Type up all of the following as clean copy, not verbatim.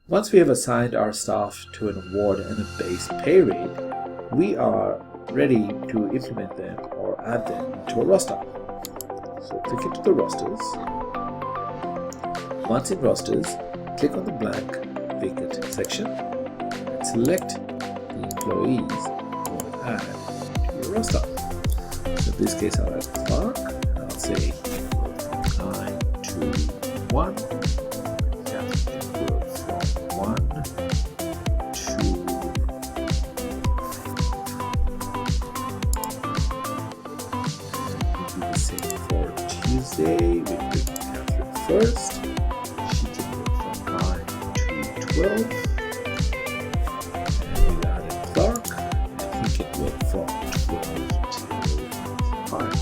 Once we have assigned our staff to an award and a base pay rate, we are ready to implement them or add them to a roster. So click into the rosters. Once in rosters, click on the blank vacant section and select the employees you want to add to your roster. So in this case, I'll add Clark, and I'll say 9 to 1. Tuesday, we bring Catherine first. She can go from 9 to 12. And we added Clark, and he can work from 12 to 5.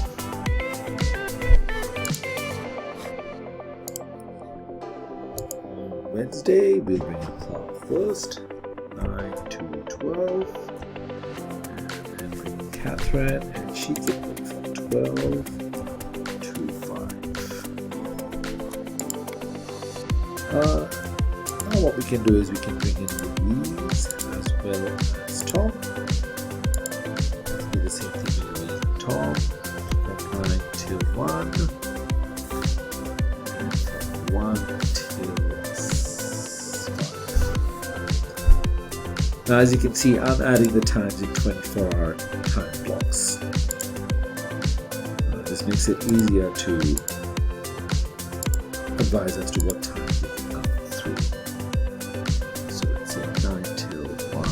On Wednesday, we'll bring Clark first, 9 to 12. And then bring Catherine, and she can work from 12. Now what we can do is we can bring in Louise as well as Tom. Let's do the same thing with Louise and Tom. From 9 till 1. And from 1 till 5. Now as you can see, I'm adding the times in 24-hour time blocks. This makes it easier to advise as to what time we can come through. So let's say 9 till 1,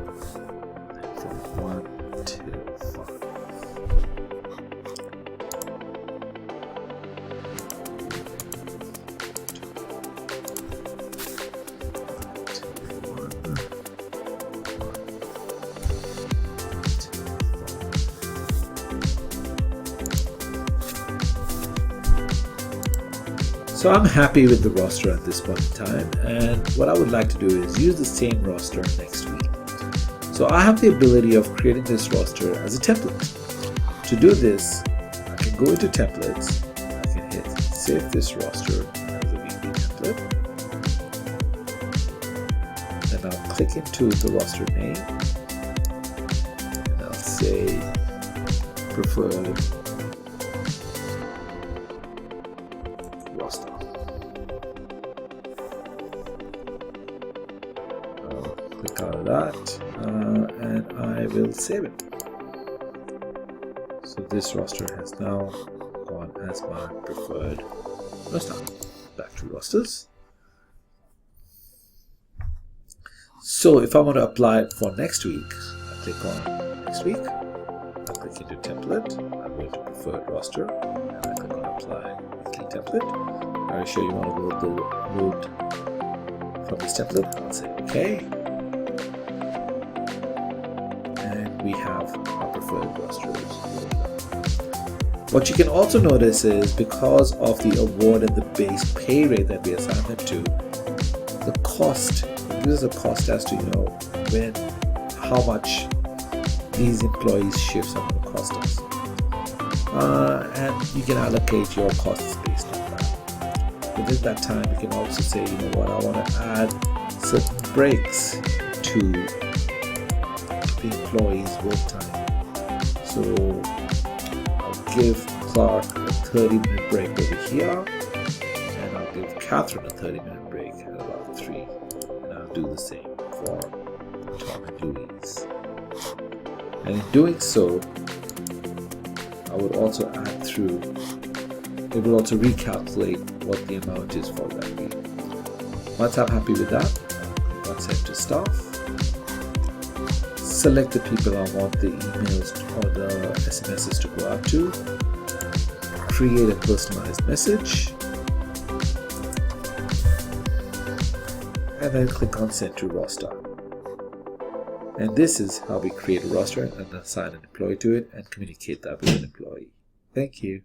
and from 1 till 5. So I'm happy with the roster at this point in time, and what I would like to do is use the same roster next week. So I have the ability of creating this roster as a template. To do this, I can go into templates, I can hit save this roster as a weekly template, and I'll click into the roster name, and I'll say preferred roster. I'll click out of that and I will save it. So this roster has now gone as my preferred roster. Back to rosters. So if I want to apply it for next week, I click on next week, I click into template, I'm going to preferred roster, and I click on apply weekly template. Are you sure you want to load from this template? I'll say OK. And we have our preferred rosters. What you can also notice is because of the award and the base pay rate that we assign them to, the cost, it gives us a cost as to when, how much these employees' shifts are going to cost us. And you can allocate your costs based on that. Within that time, you can also say, you know what, I want to add certain breaks to the employees' work time. So I'll give Clark a 30-minute break over here, and I'll give Catherine a 30-minute break at about 3. And I'll do the same for Tom and Louise. And in doing so, I would also add through, it will also recalculate what the amount is for that week. Once I'm happy with that, I'll click on Send to Staff, select the people I want the emails or the SMSs to go out to, create a personalized message, and then click on Send to Roster. And this is how we create a roster and assign an employee to it and communicate that with an employee. Thank you.